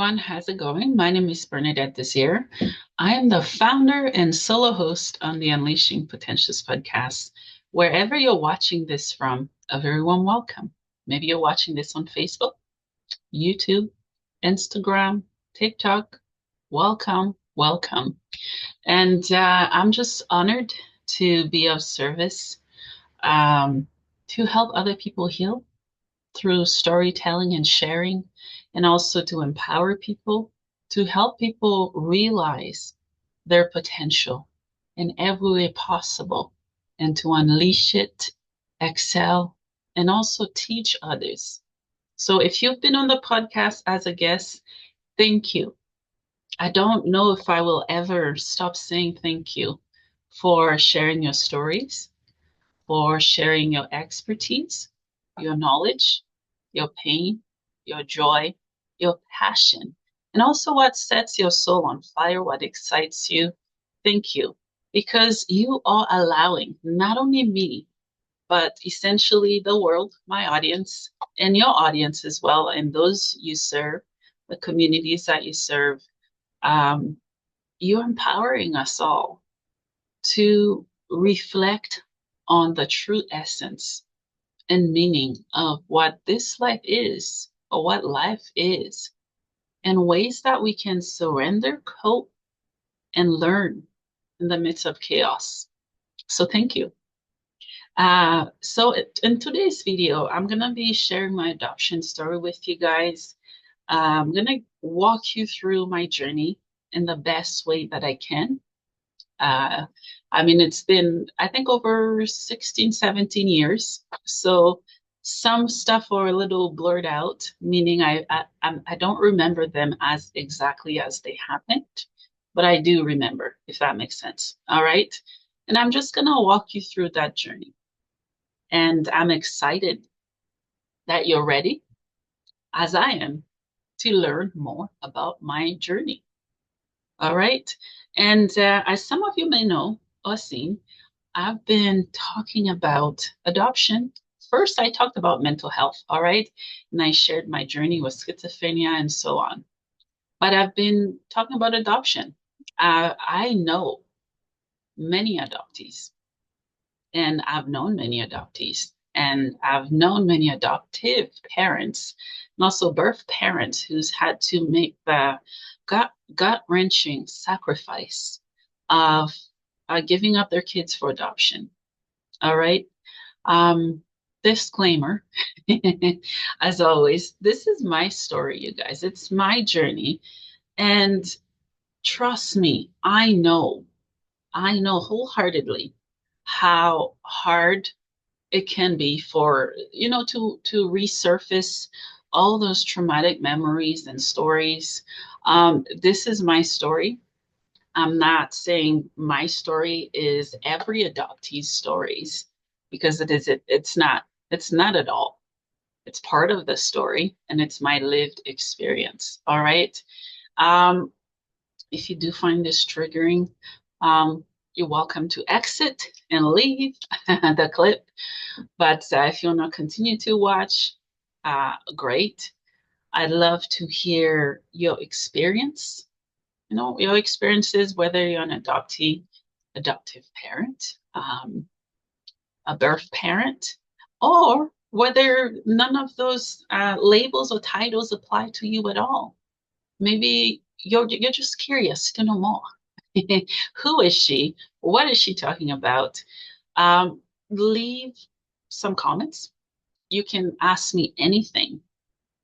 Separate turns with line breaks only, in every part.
everyone. How's it going? My name is Bernadette Desir. I am the founder and solo host on the Unleashing Potentials podcast. Wherever you're watching this from, a very warm welcome. Maybe you're watching this on Facebook, YouTube, Instagram, TikTok. Welcome, welcome. And I'm just honored to be of service to help other people heal through storytelling and sharing, and also to empower people, to help people realize their potential in every way possible, and to unleash it, excel, and also teach others. So if you've been on the podcast as a guest, thank you. I don't know if I will ever stop saying thank you for sharing your stories, for sharing your expertise, your knowledge, your pain, your joy, your passion, and also what sets your soul on fire, what excites you. Thank you, because you are allowing not only me, but essentially the world, my audience, and your audience as well, and those you serve, the communities that you serve. You're empowering us all to reflect on the true essence and meaning of what this life is, or what life is, and ways that we can surrender, cope, and learn in the midst of chaos. So thank you. In today's video, I'm going to be sharing my adoption story with you guys. I'm going to walk you through my journey in the best way that I can. It's been, I think, over 16, 17 years. So some stuff are a little blurred out, meaning I don't remember them as exactly as they happened, but I do remember, if that makes sense. All right. And I'm just going to walk you through that journey. And I'm excited that you're ready, as I am, to learn more about my journey. All right. And as some of you may know or seen, I've been talking about adoption. First, I talked about mental health. All right. And I shared my journey with schizophrenia and so on. But I've been talking about adoption. I know many adoptees, and I've known many adoptees, and I've known many adoptive parents, and also birth parents who's had to make the gut-wrenching sacrifice of giving up their kids for adoption. All right. Disclaimer, as always, this is my story, you guys. It's my journey. And trust me, I know wholeheartedly how hard it can be for, to resurface all those traumatic memories and stories. This is my story. I'm not saying my story is every adoptee's stories, because it's not at all. It's part of the story, and it's my lived experience. All right. If you do find this triggering, you're welcome to exit and leave the clip. But if you want to continue to watch, great. I'd love to hear your experience, your experiences, whether you're an adoptee, adoptive parent, a birth parent, or whether none of those labels or titles apply to you at all. Maybe you're just curious to know more. Who is she? What is she talking about? Leave some comments. You can ask me anything.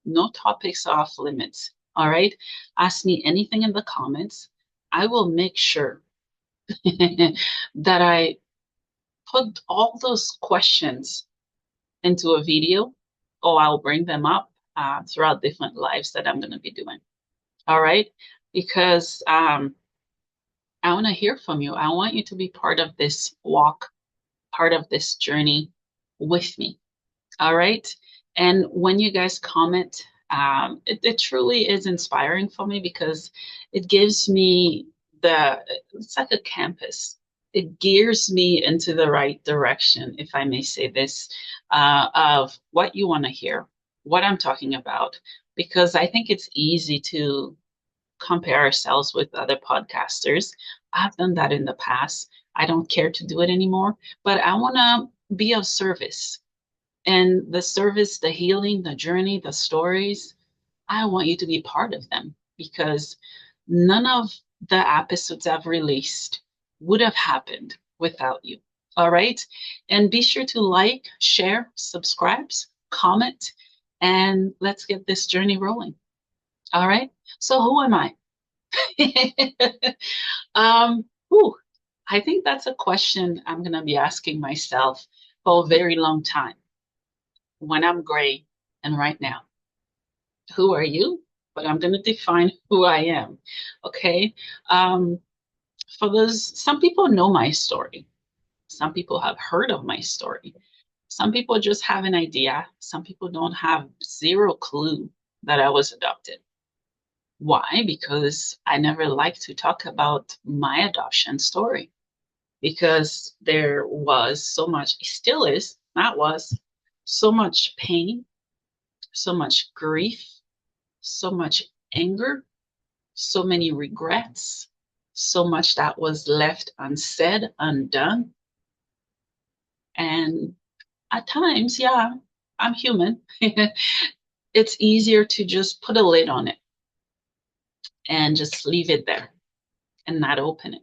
No topics are off limits. All right. Ask me anything in the comments. I will make sure that I put all those questions into a video, or I'll bring them up throughout different lives that I'm going to be doing. All right. Because I want to hear from you. I want you to be part of this walk, part of this journey with me. All right. And when you guys comment, it truly is inspiring for me, because it gives me it's like a campus. It gears me into the right direction, if I may say this, of what you want to hear, what I'm talking about, because I think it's easy to compare ourselves with other podcasters. I've done that in the past. I don't care to do it anymore, but I want to be of service. And the service, the healing, the journey, the stories, I want you to be part of them because none of the episodes I've released would have happened without you. All right. And be sure to like, share, subscribe, comment, and let's get this journey rolling. All right. So, who am I? Whew, I think that's a question I'm going to be asking myself for a very long time when I'm gray and right now. Who are you? But I'm going to define who I am. Okay. Um, for those, some people know my story. Some people have heard of my story. Some people just have an idea. Some people don't have zero clue that I was adopted. Why? Because I never like to talk about my adoption story because there was so much, still is, not was, so much pain, so much grief, so much anger, so many regrets, so much that was left unsaid, undone. And at times, yeah, I'm human. It's easier to just put a lid on it and just leave it there and not open it.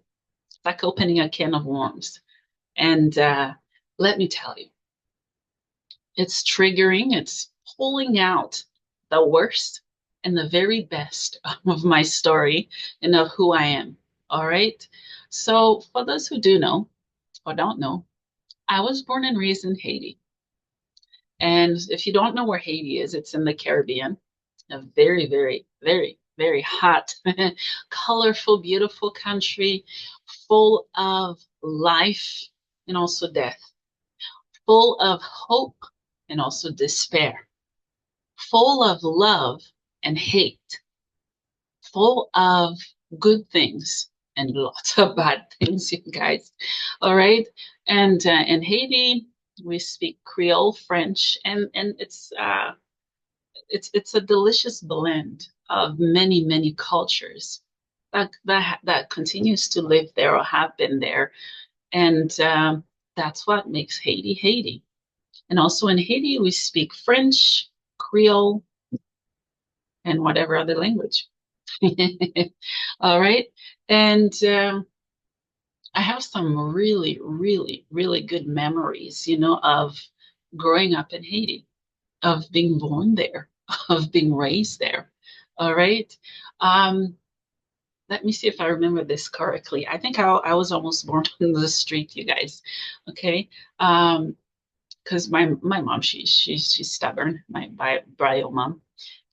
It's like opening a can of worms. And let me tell you, it's triggering, it's pulling out the worst and the very best of my story and of who I am. All right. So, for those who do know or don't know, I was born and raised in Haiti. And if you don't know where Haiti is, it's in the Caribbean, a very, very, very, very hot, colorful, beautiful country full of life and also death, full of hope and also despair, full of love and hate, full of good things and lots of bad things, you guys. All right. And in Haiti, we speak Creole, French, and it's a delicious blend of many, many cultures that continues to live there or have been there. And that's what makes Haiti Haiti. And also in Haiti, we speak French, Creole, and whatever other language. All right. And I have some really, really, really good memories, of growing up in Haiti, of being born there, of being raised there. All right. Um, Let me see if I remember this correctly. I think I was almost born on the street, you guys. Okay. Because my mom, she's stubborn, my bio mom,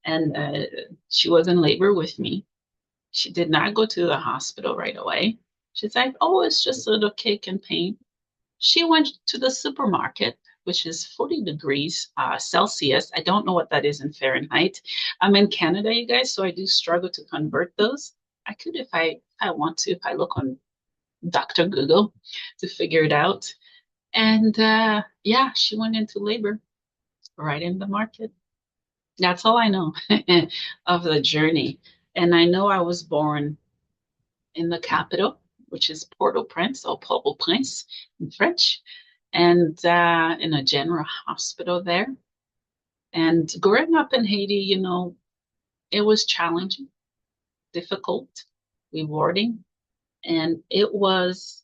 and she was in labor with me. She did not go to the hospital right away. She's like, oh, it's just a little kick and pain. She went to the supermarket, which is 40 degrees Celsius. I don't know what that is in Fahrenheit. I'm in Canada, you guys, so I do struggle to convert those. I could if I want to, if I look on Dr. Google to figure it out. And yeah, she went into labor right in the market. That's all I know of the journey. And I know I was born in the capital, which is Port-au-Prince or Port-au-Prince in French, and in a general hospital there. And growing up in Haiti, it was challenging, difficult, rewarding, and it was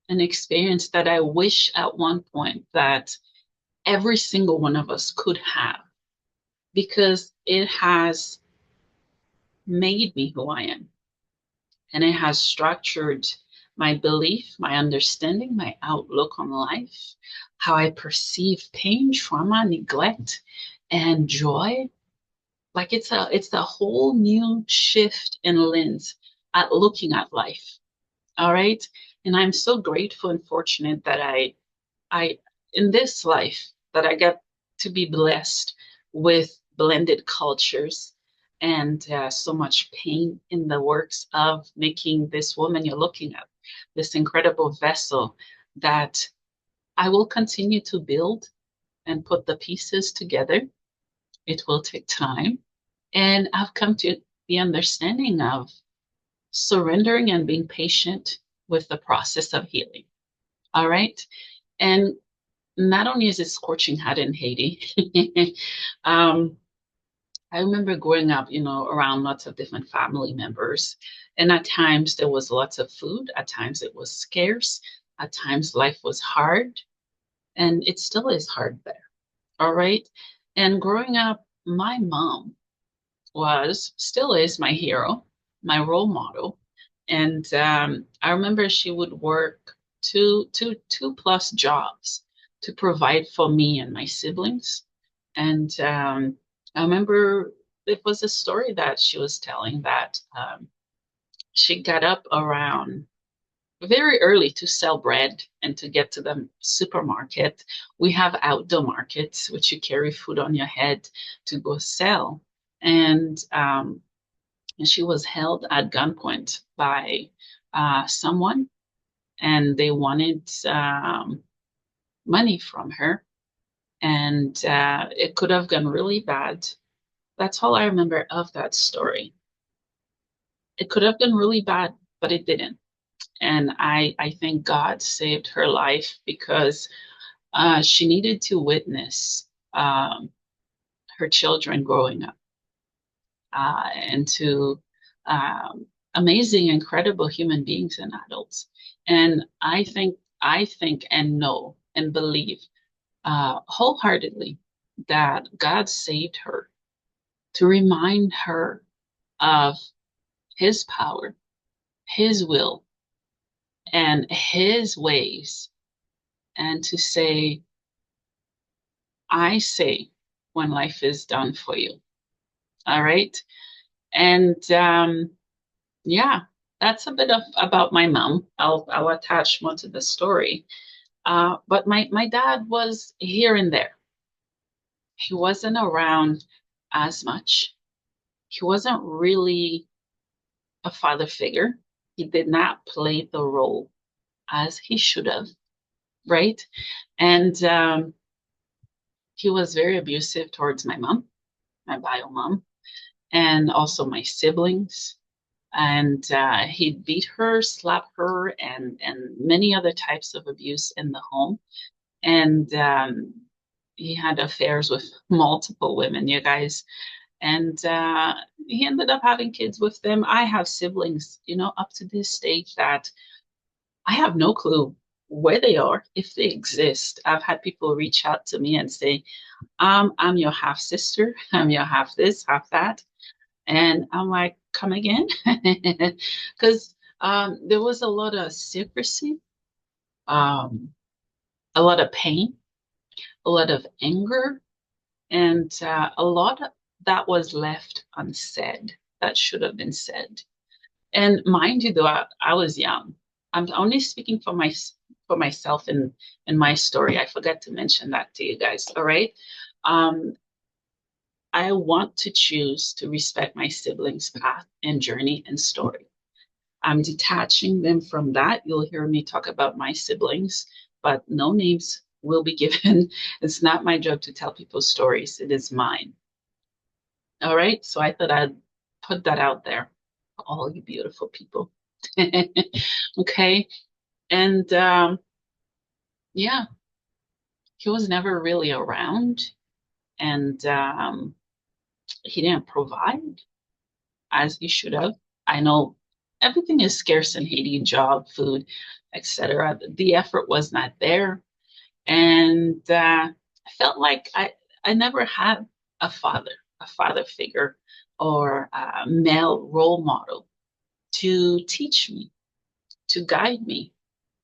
an experience that I wish at one point that every single one of us could have because it has made me who I am. And it has structured my belief, my understanding, my outlook on life, how I perceive pain, trauma, neglect, and joy. Like it's a whole new shift in lens at looking at life. All right. And I'm so grateful and fortunate that I in this life that I got to be blessed with blended cultures and so much pain in the works of making this woman you're looking at, this incredible vessel that I will continue to build and put the pieces together. It will take time. And I've come to the understanding of surrendering and being patient with the process of healing. All right. And not only is it scorching hot in Haiti, um, I remember growing up, around lots of different family members. And at times there was lots of food, at times it was scarce, at times life was hard, and it still is hard there. All right. And growing up, my mom still is my hero, my role model. And I remember she would work two plus jobs to provide for me and my siblings. And I remember it was a story that she was telling that she got up around very early to sell bread and to get to the supermarket. We have outdoor markets, which you carry food on your head to go sell. And she was held at gunpoint by someone, and they wanted money from her. And it could have gone really bad. That's all I remember of that story. It could have been really bad, but it didn't. And I think God saved her life because she needed to witness her children growing up into amazing, incredible human beings and adults. And I think and know and believe wholeheartedly that God saved her to remind her of his power, his will, and his ways, and to say, I say when life is done for you. All right. And yeah, that's a bit about my mom. I'll attach more to the story. But my dad was here and there. He wasn't around as much. He wasn't really a father figure. He did not play the role as he should have, right? And he was very abusive towards my mom, my bio mom, and also my siblings. And he'd beat her, slap her, and many other types of abuse in the home. And he had affairs with multiple women, you guys. And he ended up having kids with them. I have siblings, up to this stage that I have no clue where they are, if they exist. I've had people reach out to me and say, I'm your half sister, I'm your half this, half that. And I'm like, come again? Because there was a lot of secrecy, um, a lot of pain, a lot of anger, and a lot of that was left unsaid that should have been said. And mind you, though, I was young. I'm only speaking for myself in my story. I forgot to mention that to you guys. All right. I want to choose to respect my siblings' path and journey and story. I'm detaching them from that. You'll hear me talk about my siblings, but no names will be given. It's not my job to tell people's stories. It is mine. All right. So I thought I'd put that out there for all you beautiful people. Okay. And yeah, he was never really around, and he didn't provide as he should have. I know everything is scarce in Haiti, job, food, etc. The effort was not there. And I felt like I never had a father figure, or a male role model to teach me, to guide me,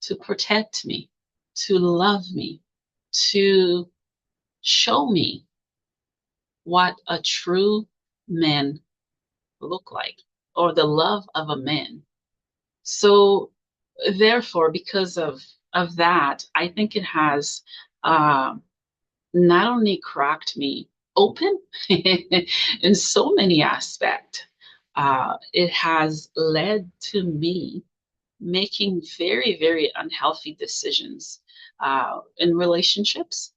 to protect me, to love me, to show me what a true man look like, or the love of a man. So therefore, because of that, I think it has uh, not only cracked me open in so many aspects, it has led to me making very, very unhealthy decisions in relationships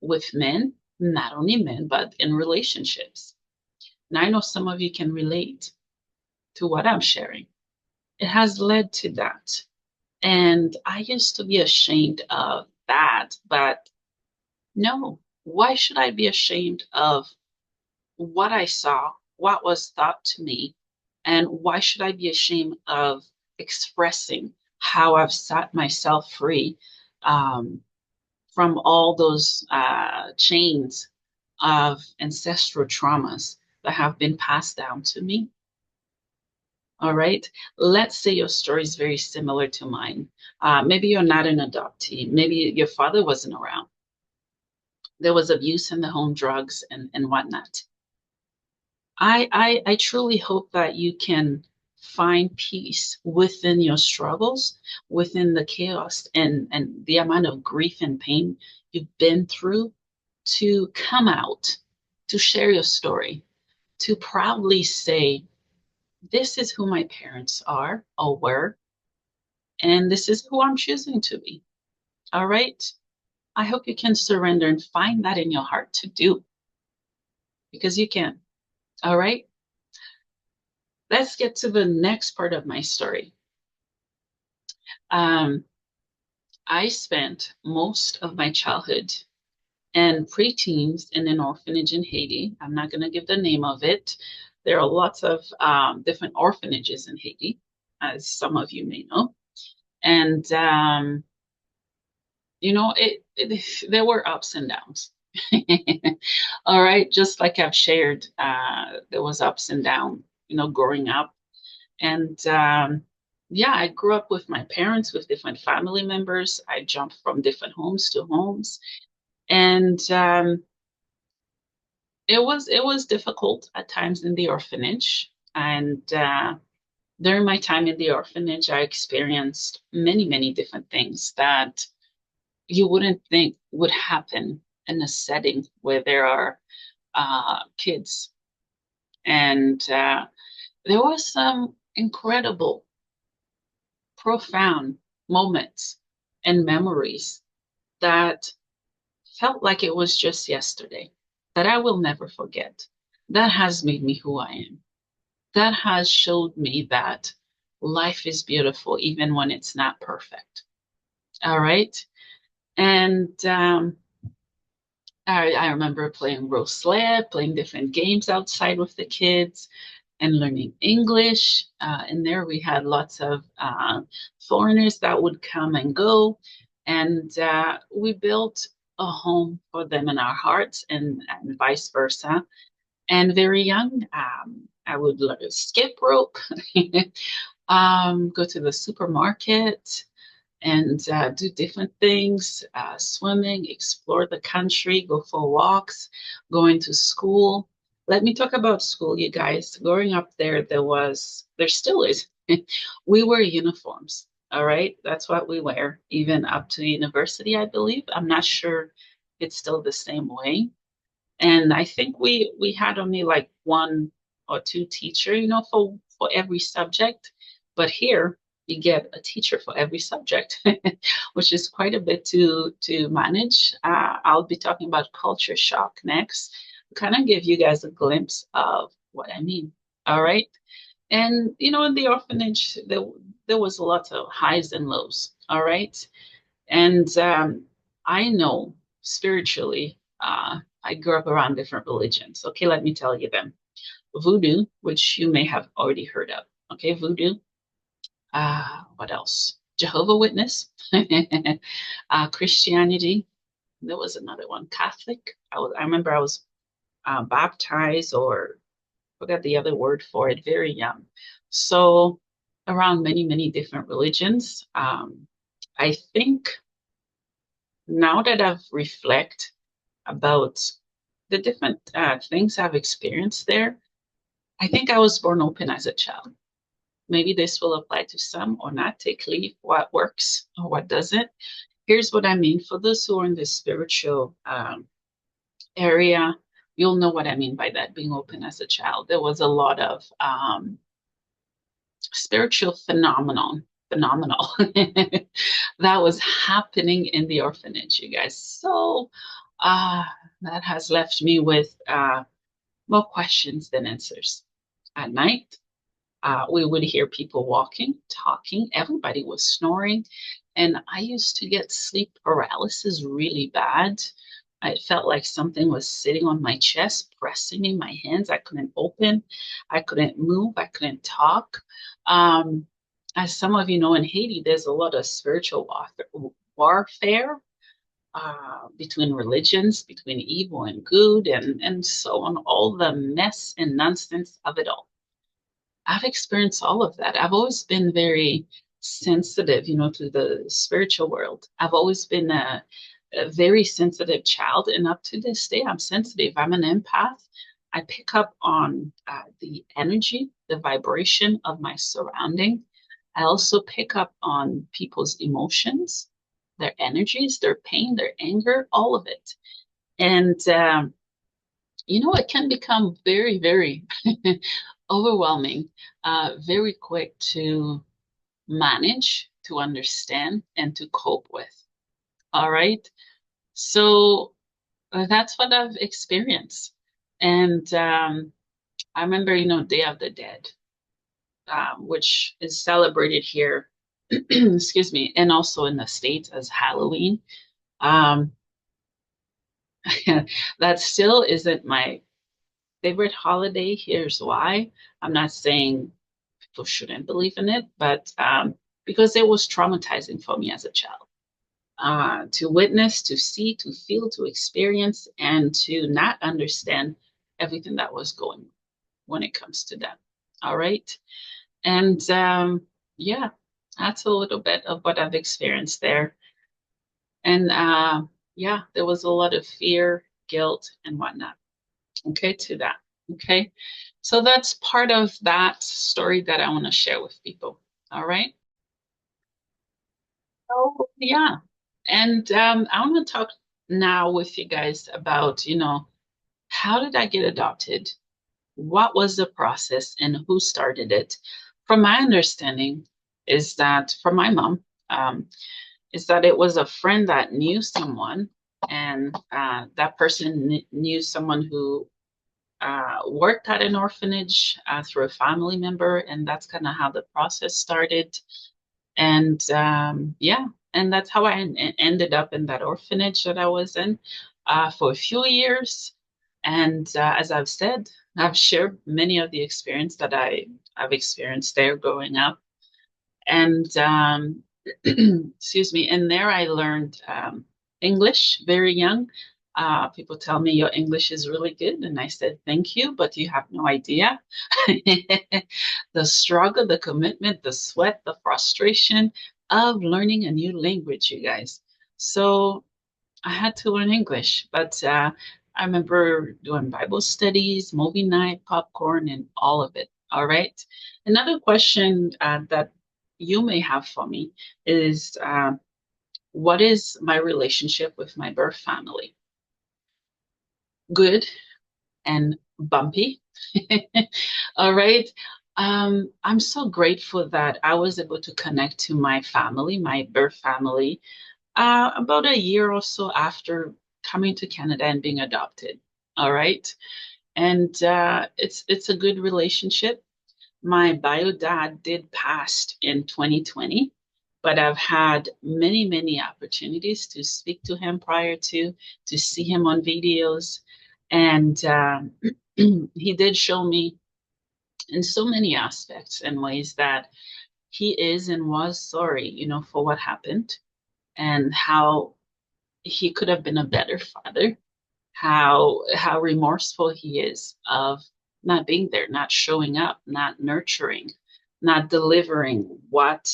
with men, not only men, but in relationships. And I know some of you can relate to what I'm sharing. It has led to that. And I used to be ashamed of that, but no, why should I be ashamed of what I saw, what was taught to me, and why should I be ashamed of expressing how I've set myself free um, from all those chains of ancestral traumas that have been passed down to me? All right. Let's say your story is very similar to mine. Maybe you're not an adoptee. Maybe your father wasn't around. There was abuse in the home, drugs, and whatnot. I truly hope that you can find peace within your struggles, within the chaos and the amount of grief and pain you've been through to come out, to share your story, to proudly say, this is who my parents are or were, and this is who I'm choosing to be. All right. I hope you can surrender and find that in your heart to do because you can. All right. Let's get to the next part of my story. Um, I spent most of my childhood and preteens in an orphanage in Haiti. I'm not going to give the name of it. There are lots of different orphanages in Haiti, as some of you may know. And, there were ups and downs. All right. Just like I've shared, there was ups and downs, growing up. And yeah, I grew up with my parents, with different family members. I jumped from different homes to homes. And it was difficult at times in the orphanage. And during my time in the orphanage, I experienced many, many different things that you wouldn't think would happen in a setting where there are kids. And there was some incredible, profound moments and memories that felt like it was just yesterday, that I will never forget. That has made me who I am. That has showed me that life is beautiful even when it's not perfect. All right. And I remember playing row sled, playing different games outside with the kids and learning English. And there we had lots of foreigners that would come and go. And we built a home for them in our hearts and vice versa. And very young, I would skip rope, go to the supermarket, and do different things, swimming, explore the country, go for walks, going to school. Let me talk about school, you guys. Growing up there still is. We wear uniforms, all right? That's what we wear, even up to university, I believe. I'm not sure it's still the same way. And I think we had only like one or two teacher, for every subject. But here you get a teacher for every subject, which is quite a bit to manage. I'll be talking about culture shock next, kind of give you guys a glimpse of what I mean. All right. And in the orphanage, there was a lot of highs and lows. All right. And I know spiritually, I grew up around different religions. Okay, let me tell you them. Voodoo, which you may have already heard of. Okay, voodoo. What else? Jehovah Witness, Christianity. There was another one, Catholic. I remember I was baptized, or forgot the other word for it, very young. So around many, many different religions. I think now that I've reflect about the different things I've experienced there, I think I was born open as a child. Maybe this will apply to some or not. Take leave what works or what doesn't. Here's what I mean. For those who are in the spiritual area, you'll know what I mean by that, being open as a child. There was a lot of spiritual phenomenal that was happening in the orphanage, you guys. So that has left me with More questions than answers. At night, we would hear people walking, talking. Everybody was snoring. And I used to get sleep paralysis really bad. I felt like something was sitting on my chest, pressing in my hands. I couldn't open. I couldn't move. I couldn't talk. Um, as some of you know, in Haiti, there's a lot of spiritual warfare between religions, between evil and good, and so on, all the mess and nonsense of it all. I've experienced all of that. I've always been very sensitive, to the spiritual world. I've always been a very sensitive child, and up to this day, I'm sensitive. I'm an empath. I pick up on the energy, the vibration of my surrounding. I also pick up on people's emotions, their energies, their pain, their anger, all of it. And it can become very, very overwhelming, very quick to manage, to understand, and to cope with. All right. So that's what I've experienced. And I remember, Day of the Dead, which is celebrated here, excuse me, and also in the States as Halloween. Um, that still isn't my favorite holiday. Here's why. I'm not saying people shouldn't believe in it, but because it was traumatizing for me as a child. To witness, to see, to feel, to experience, and to not understand everything that was going on when it comes to that. All right. And yeah, that's a little bit of what I've experienced there. And yeah, there was a lot of fear, guilt, and whatnot. Okay, to that. Okay. So that's part of that story that I want to share with people. All right. So yeah. And I want to talk now with you guys about, how did I get adopted? What was the process and who started it? From my understanding, is that from my mom, is that it was a friend that knew someone, and that person knew someone who worked at an orphanage through a family member, and that's kind of how the process started. And yeah, and that's how I ended up in that orphanage that I was in for a few years. And as I've said, I've shared many of the experience that I've experienced there growing up. And excuse me, and there I learned English very young. People tell me your English is really good, and I said thank you, but you have no idea the struggle, the commitment, the sweat, the frustration of learning a new language, you guys. So I had to learn English, but I remember doing Bible studies, movie night, popcorn, and all of it. All right. Another question that you may have for me is what is my relationship with my birth family? Good and bumpy. All right. I'm so grateful that I was able to connect to my family, my birth family, about a year or so after coming to Canada and being adopted. All right. And it's a good relationship. My bio dad did pass in 2020, but I've had many, many opportunities to speak to him prior to see him on videos. And he did show me in so many aspects and ways that he is and was sorry, for what happened, and how he could have been a better father, how remorseful he is of not being there, not showing up, not nurturing, not delivering what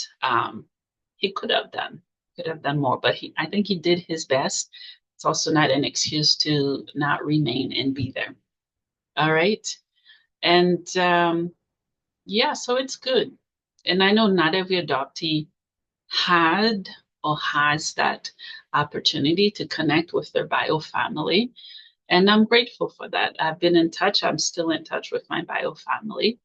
he could have done more. But I think he did his best. It's also not an excuse to not remain and be there. All right. And yeah, so it's good. And I know not every adoptee had or has that opportunity to connect with their bio family. And I'm grateful for that. I've been in touch. I'm still in touch with my bio family.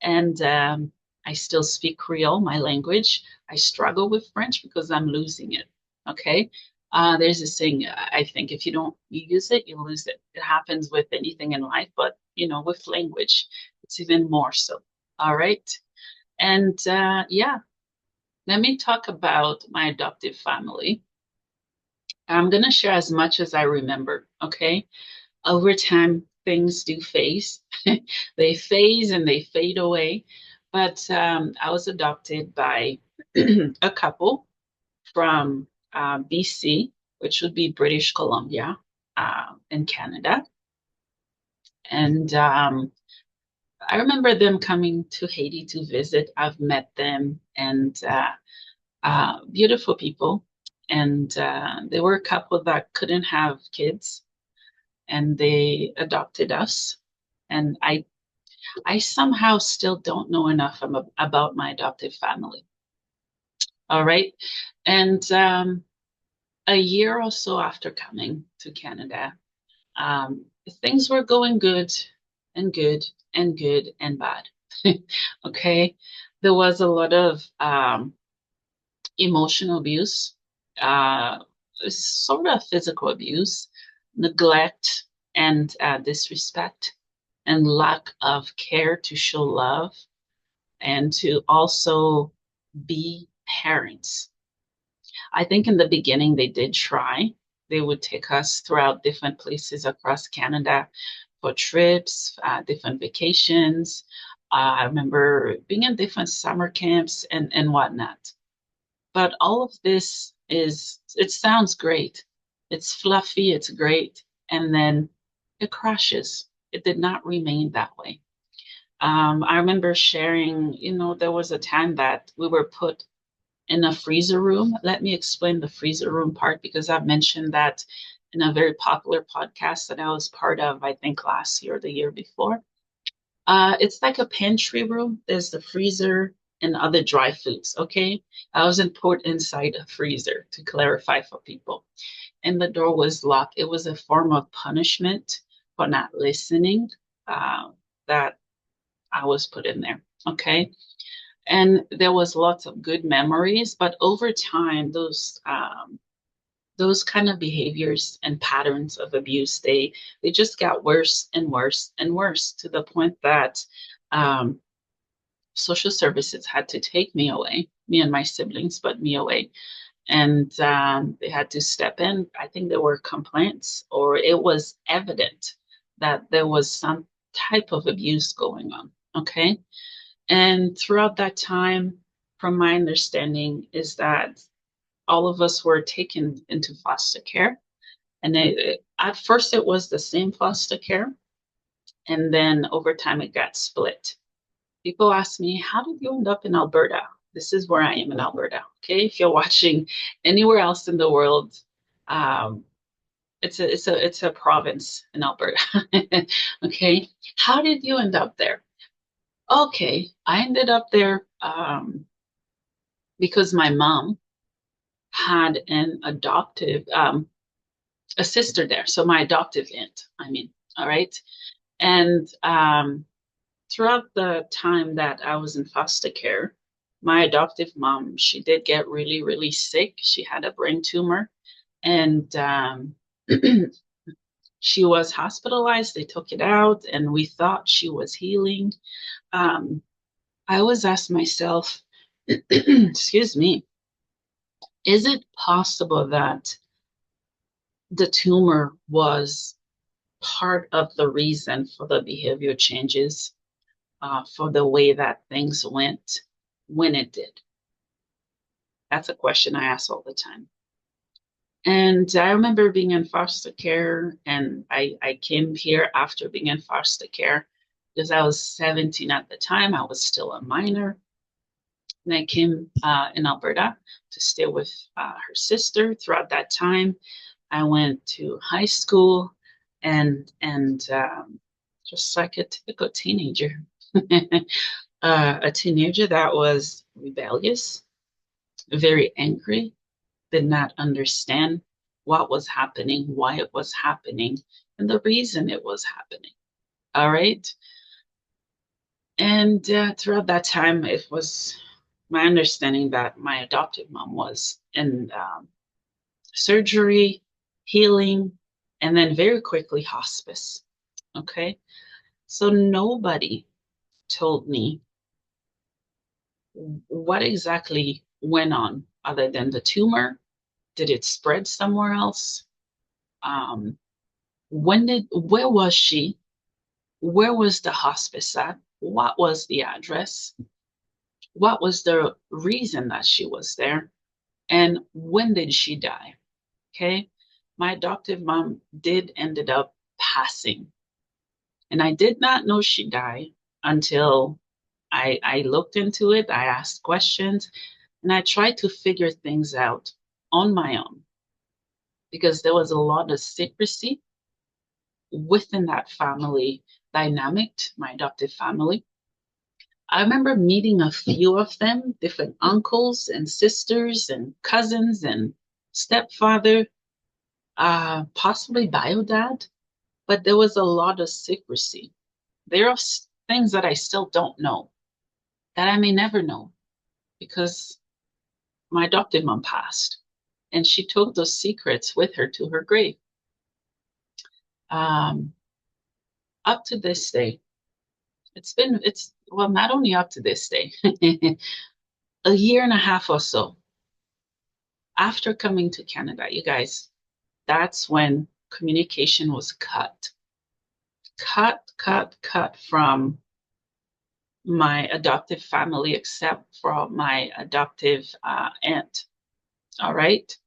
And I still speak Creole, my language. I struggle with French because I'm losing it. Okay. There's this saying, I think if you don't use it, you lose it. It happens with anything in life, but with language, it's even more so. All right. And yeah, let me talk about my adoptive family. I'm going to share as much as I remember. Okay. Over time, things do phase. They phase and they fade away. But I was adopted by a couple from BC, which would be British Columbia, in Canada. And I remember them coming to Haiti to visit. I've met them, and beautiful people. And they were a couple that couldn't have kids, and they adopted us. And I somehow still don't know enough about my adoptive family. All right. And a year or so after coming to Canada, um, things were going good and good and good and bad. Okay. There was a lot of emotional abuse, uh, sort of physical abuse, neglect, and disrespect, and lack of care to show love and to also be parents. I think in the beginning they did try. They would take us throughout different places across Canada for trips, different vacations. I remember being in different summer camps and whatnot. But all of this it sounds great. It's fluffy, it's great. And then it crashes. It did not remain that way. I remember sharing, there was a time that we were put in a freezer room. Let me explain the freezer room part because I've mentioned that in a very popular podcast that I was part of, I think last year or the year before. It's like a pantry room. There's the freezer and other dry foods. Okay. I wasn't put inside a freezer to clarify for people. And the door was locked. It was a form of punishment for not listening, that I was put in there. Okay. And there was lots of good memories, but over time, those kind of behaviors and patterns of abuse, they just got worse and worse and worse to the point that um, social services had to take me away, me and my siblings, but me away. And they had to step in. I think there were complaints, or it was evident that there was some type of abuse going on. Okay. And throughout that time, from my understanding, is that all of us were taken into foster care. And at first, it was the same foster care. And then over time, it got split. People ask me, how did you end up in Alberta? This is where I am in Alberta. Okay. If you're watching anywhere else in the world, um, it's a province in Alberta. Okay. How did you end up there? Okay. I ended up there because my mom had a sister there. So my adoptive aunt, I mean, all right. And throughout the time that I was in foster care, my adoptive mom, she did get really, really sick. She had a brain tumor, and she was hospitalized. They took it out, and we thought she was healing. Um, I always asked myself, excuse me, is it possible that the tumor was part of the reason for the behavior changes, for the way that things went when it did? That's a question I ask all the time. And I remember being in foster care, and I came here after being in foster care because I was 17 at the time. I was still a minor. And I came in Alberta to stay with her sister. Throughout that time, I went to high school, and just like a typical teenager, a teenager that was rebellious, very angry, did not understand what was happening, why it was happening, and the reason it was happening. All right. And throughout that time, it was my understanding that my adoptive mom was in surgery, healing, and then very quickly hospice. Okay. So nobody told me what exactly went on other than the tumor. Did it spread somewhere else? Um, where was she? Where was the hospice at? What was the address? What was the reason that she was there? And when did she die? Okay. My adoptive mom did ended up passing. And I did not know she died until I looked into it. I asked questions and I tried to figure things out on my own because there was a lot of secrecy within that family dynamic, my adoptive family. I remember meeting a few of them, different uncles and sisters and cousins and stepfather, possibly bio dad, but there was a lot of secrecy. There are things that I still don't know, that I may never know, because my adoptive mom passed and she took those secrets with her to her grave. Um, Up to this day, well, not only up to this day, a year and a half or so after coming to Canada, you guys, that's when communication was cut from my adoptive family, except for my adoptive aunt. All right.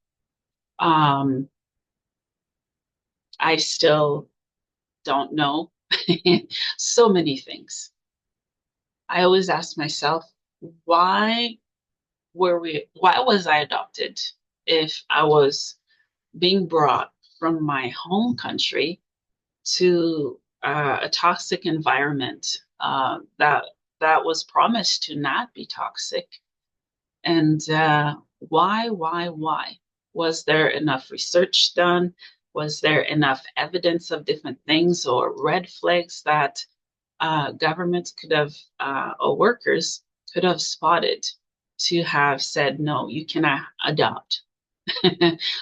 I still don't know so many things. I always ask myself, why why was I adopted if I was being brought from my home country to a toxic environment that was promised to not be toxic? And why? Was there enough research done? Was there enough evidence of different things or red flags that governments could have, or workers could have spotted to have said, no, you cannot adopt?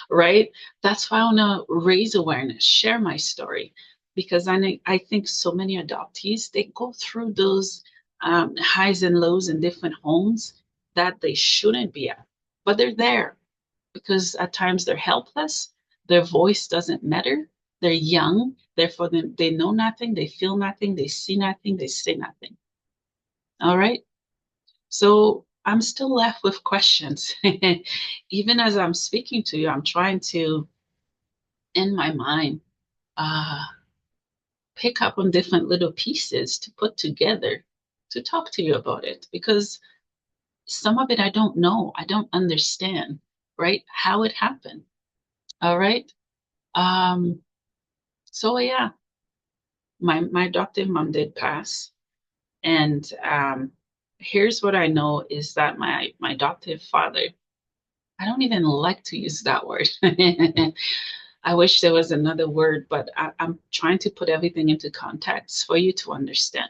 Right? That's why I want to raise awareness, share my story, because I think so many adoptees, they go through those highs and lows in different homes that they shouldn't be at, but they're there because at times they're helpless, their voice doesn't matter, they're young, therefore they know nothing, they feel nothing, they see nothing, they say nothing. All right. So I'm still left with questions. Even as I'm speaking to you, I'm trying to, in my mind, uh, pick up on different little pieces to put together to talk to you about it, because some of it I don't know, I don't understand, right? How it happened. All right. Um, so yeah, my adoptive mom did pass. And here's what I know is that my adoptive father, I don't even like to use that word. I wish there was another word, but I'm trying to put everything into context for you to understand.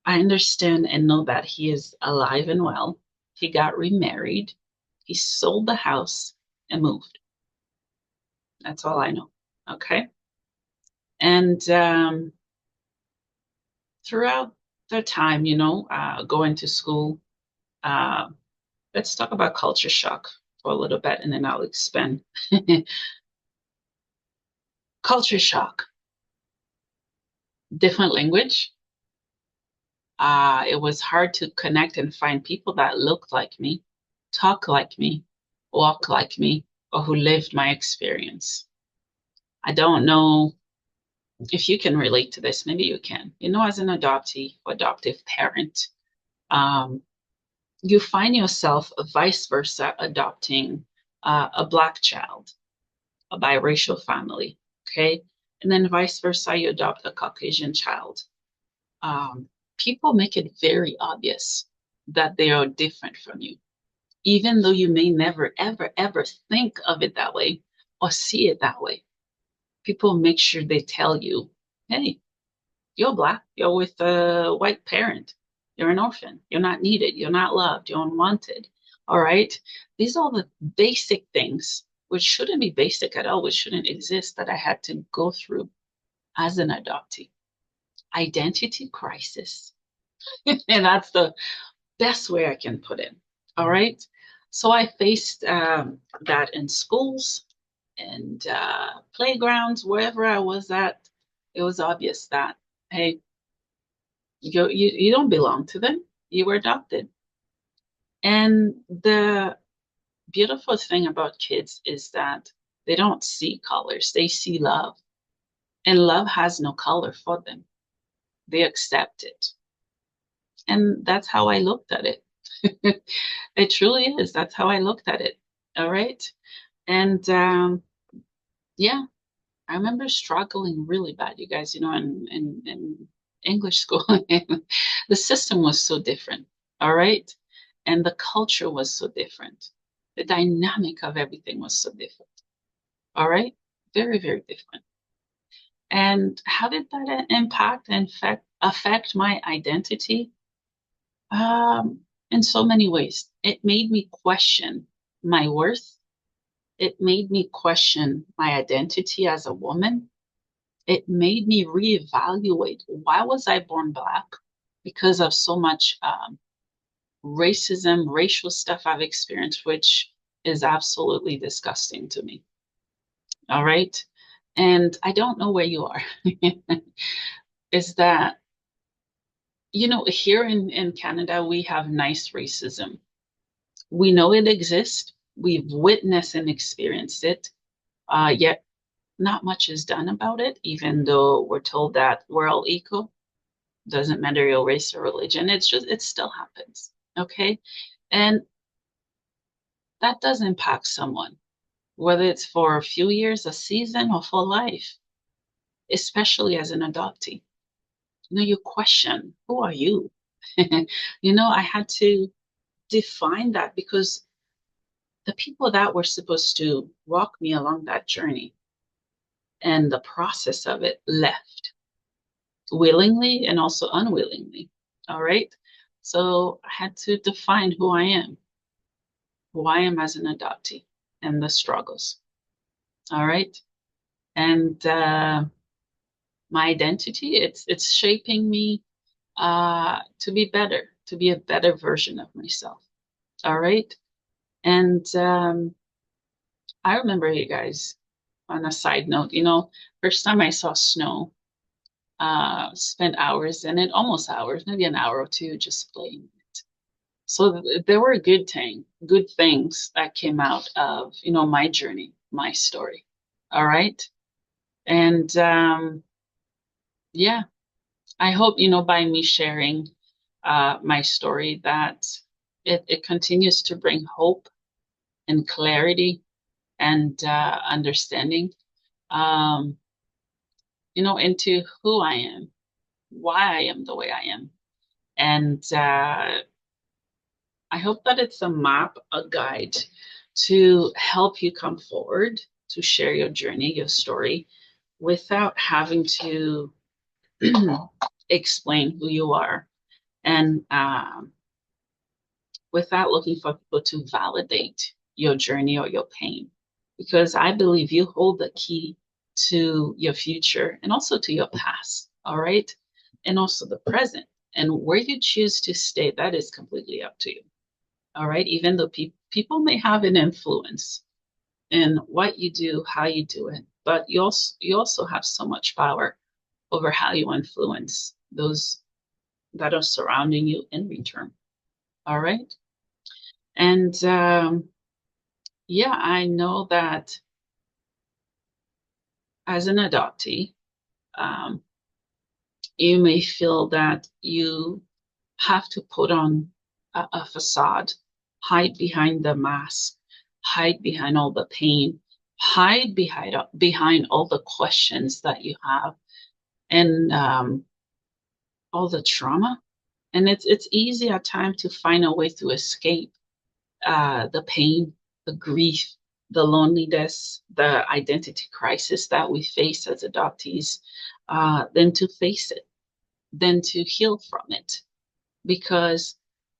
I understand and know that he is alive and well. He got remarried. He sold the house and moved. That's all I know. Okay. And throughout the time, going to school, uh, let's talk about culture shock for a little bit and then I'll expand. Culture shock, different language. It was hard to connect and find people that looked like me, talk like me, walk like me, or who lived my experience. I don't know if you can relate to this. Maybe you can. As an adoptee or adoptive parent, um, you find yourself vice versa adopting a Black child, a biracial family, okay? And then vice versa, you adopt a Caucasian child. People make it very obvious that they are different from you, even though you may never, ever, ever think of it that way or see it that way. People make sure they tell you, hey, you're Black, you're with a white parent, you're an orphan, you're not needed, you're not loved, you're unwanted. All right. These are the basic things which shouldn't be basic at all, which shouldn't exist, that I had to go through as an adoptee. Identity crisis. And that's the best way I can put it. All right. So I faced that in schools and playgrounds, wherever I was at. It was obvious that, hey, you don't belong to them. You were adopted. And the beautiful thing about kids is that they don't see colors, they see love. And love has no color for them. They accept it. And that's how I looked at it. It truly is. That's how I looked at it. All right. And yeah, I remember struggling really bad, you guys, in English school. The system was so different. All right. And the culture was so different. The dynamic of everything was so different. All right. Very, very different. And how did that impact and affect my identity? In so many ways. It made me question my worth. It made me question my identity as a woman. It made me reevaluate, why was I born Black? Because of so much racism, racial stuff I've experienced, which is absolutely disgusting to me. All right. And I don't know where you are. Is that, here in Canada, we have nice racism. We know it exists. We've witnessed and experienced it. Yet not much is done about it, even though we're told that we're all equal. Doesn't matter your race or religion. It still happens. Okay. And that does impact someone, whether it's for a few years, a season, or for life, especially as an adoptee. You question, who are you? I had to define that, because the people that were supposed to walk me along that journey and the process of it left, willingly and also unwillingly. All right. So I had to define who I am as an adoptee, and the struggles. All right. And my identity, it's shaping me to be better, to be a better version of myself. All right. And I remember, you guys, on a side note, first time I saw snow, spent hours in it, almost hours, maybe an hour or two, just playing it. So there were good things that came out of, my journey, my story. All right. And yeah, I hope, by me sharing my story, that it continues to bring hope and clarity and understanding, into who I am, why I am the way I am. And I hope that it's a map, a guide to help you come forward, to share your journey, your story, without having to explain who you are, and without looking for people to validate your journey or your pain. Because I believe you hold the key to your future and also to your past, all right? And also the present. And where you choose to stay, that is completely up to you, all right? Even though people may have an influence in what you do, how you do it, but you also have so much power over how you influence those that are surrounding you in return, all right? And yeah, I know that as an adoptee, you may feel that you have to put on a facade, hide behind the mask, hide behind all the pain, hide behind all the questions that you have, and all the trauma. And it's easy at times to find a way to escape the pain, the grief, the loneliness, the identity crisis that we face as adoptees, than to face it, than to heal from it. Because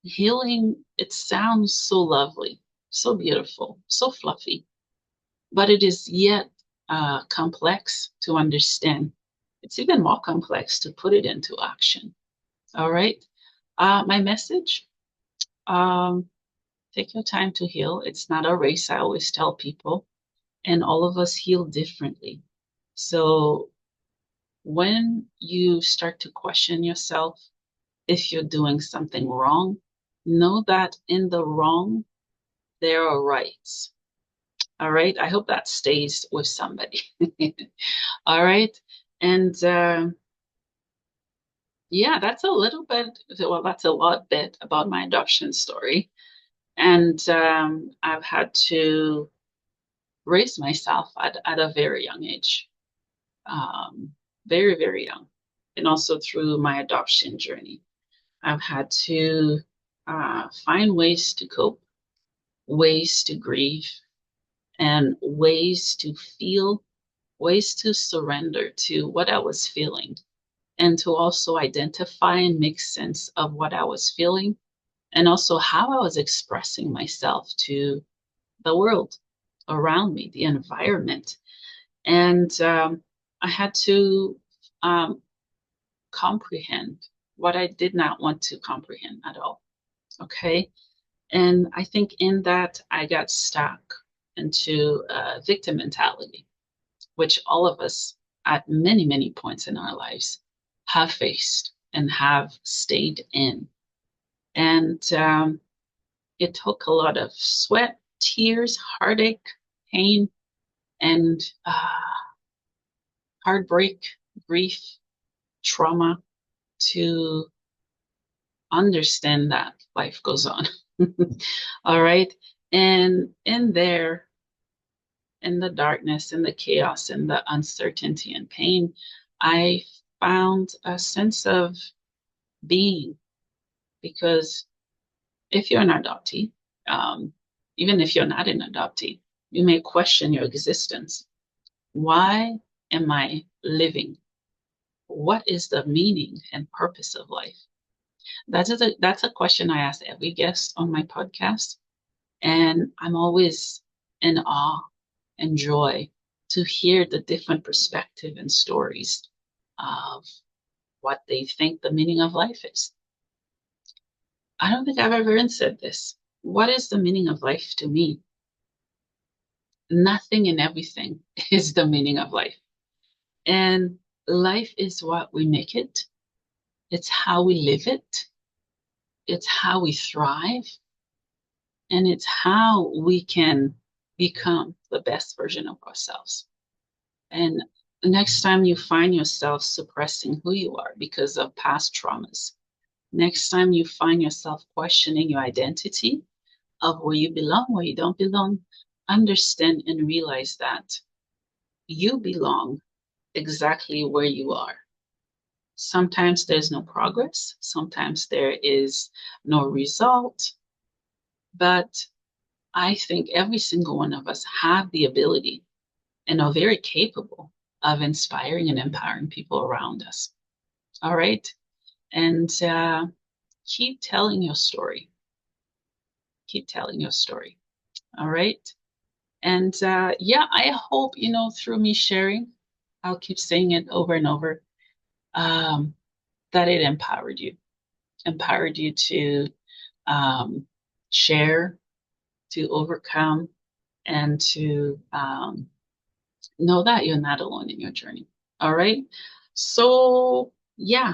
healing, it sounds so lovely, so beautiful, so fluffy, but it is yet complex to understand. It's even more complex to put it into action. All right. My message, um, take your time to heal. It's not a race, I always tell people, and all of us heal differently. So when you start to question yourself, if you're doing something wrong, know that in the wrong, there are rights. All right. I hope that stays with somebody. All right. And yeah, that's a little bit, well, that's a lot bit about my adoption story. And I've had to raise myself at a very young age, um, very, very young. And also through my adoption journey, I've had to find ways to cope, ways to grieve, and ways to feel, ways to surrender to what I was feeling, and to also identify and make sense of what I was feeling, and also how I was expressing myself to the world around me, the environment. And I had to um, comprehend what I did not want to comprehend at all. Okay. And I think in that, I got stuck into victim mentality, which all of us at many, many points in our lives have faced and have stayed in. And it took a lot of sweat, tears, heartache, pain, and heartbreak, grief, trauma to understand that life goes on. All right. And in there, in the darkness, in the chaos, in the uncertainty and pain, I found a sense of being. Because if you're an adoptee, um, even if you're not an adoptee, you may question your existence. Why am I living? What is the meaning and purpose of life? That's a question I ask every guest on my podcast. And I'm always in awe and joy to hear the different perspective and stories of what they think the meaning of life is. I don't think I've ever said this. What is the meaning of life to me? Nothing and everything is the meaning of life. And life is what we make it. It's how we live it. It's how we thrive. And it's how we can become the best version of ourselves. And next time you find yourself suppressing who you are because of past traumas, next time you find yourself questioning your identity of where you belong, where you don't belong, understand and realize that you belong exactly where you are. Sometimes there's no progress, sometimes there is no result, but I think every single one of us have the ability and are very capable of inspiring and empowering people around us. All right. And keep telling your story. Keep telling your story. All right. And yeah, I hope, through me sharing, I'll keep saying it over and over, that it empowered you to share, to overcome, and to know that you're not alone in your journey. All right. So, yeah,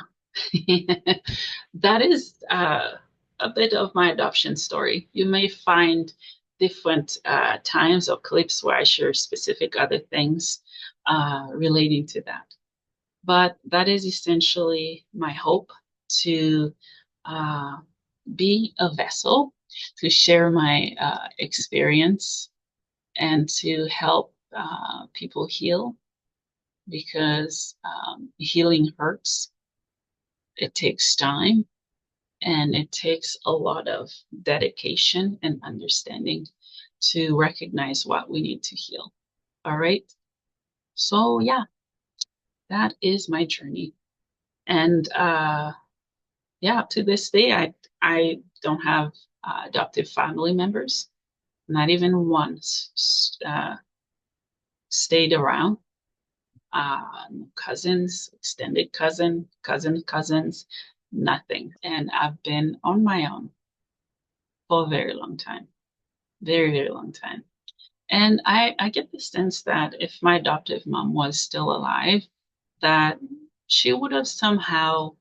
that is a bit of my adoption story. You may find different times or clips where I share specific other things relating to that. But that is essentially my hope, to uh, be a vessel, to share my experience, and to help people heal, because healing hurts. It takes time, and it takes a lot of dedication and understanding to recognize what we need to heal. All right. So, yeah, that is my journey. And yeah, to this day, I don't have adoptive family members. Not even one stayed around. Cousins, extended cousins, nothing. And I've been on my own for a very long time, very, very long time. And I get the sense that if my adoptive mom was still alive, that she would have somehow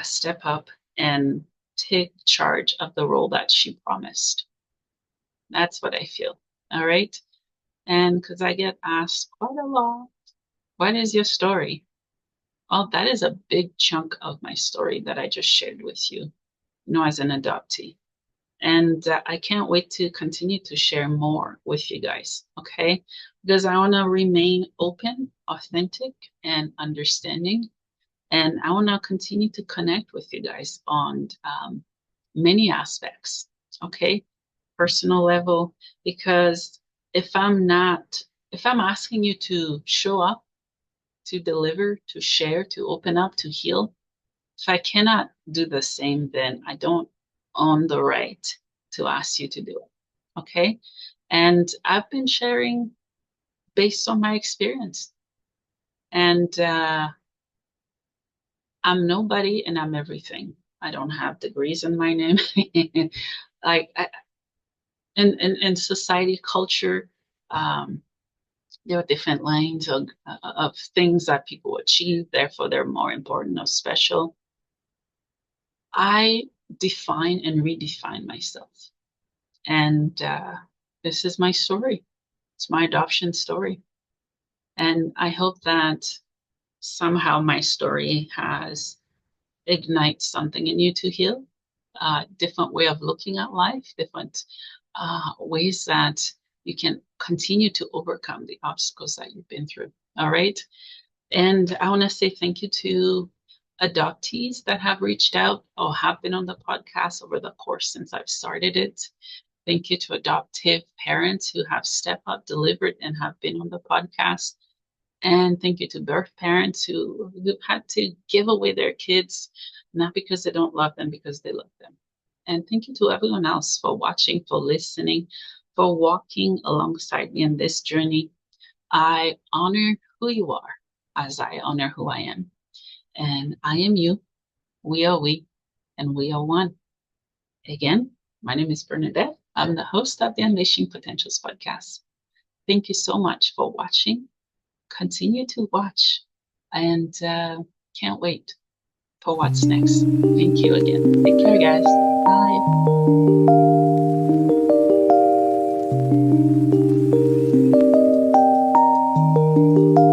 stepped up and take charge of the role that she promised. That's what I feel. All right. And because I get asked quite a lot, what is your story? Oh, that is a big chunk of my story that I just shared with you, as an adoptee. And I can't wait to continue to share more with you guys, okay? Because I want to remain open, authentic, and understanding. And I want to continue to connect with you guys on many aspects, okay? Personal level, because if I'm asking you to show up, to deliver, to share, to open up, to heal, if I cannot do the same, then I don't own the right to ask you to do it, okay? And I've been sharing based on my experience. And I'm nobody and I'm everything. I don't have degrees in my name. Like, in society, culture, there are different lines of things that people achieve, therefore they're more important or special. I define and redefine myself. And this is my story. It's my adoption story. And I hope that somehow my story has ignited something in you to heal, different way of looking at life, different ways that you can continue to overcome the obstacles that you've been through. All right. And I want to say thank you to adoptees that have reached out or have been on the podcast over the course since I've started it. Thank you to adoptive parents who have stepped up, delivered, and have been on the podcast. And thank you to birth parents who had to give away their kids, not because they don't love them, because they love them. And thank you to everyone else for watching, for listening, for walking alongside me in this journey. I honor who you are as I honor who I am. And I am you, we are we, and we are one. Again, my name is Bernadette. I'm the host of the Unleashing Potentials podcast. Thank you so much for watching. Continue to watch, and can't wait for what's next. Thank you again. Take care, guys. Bye.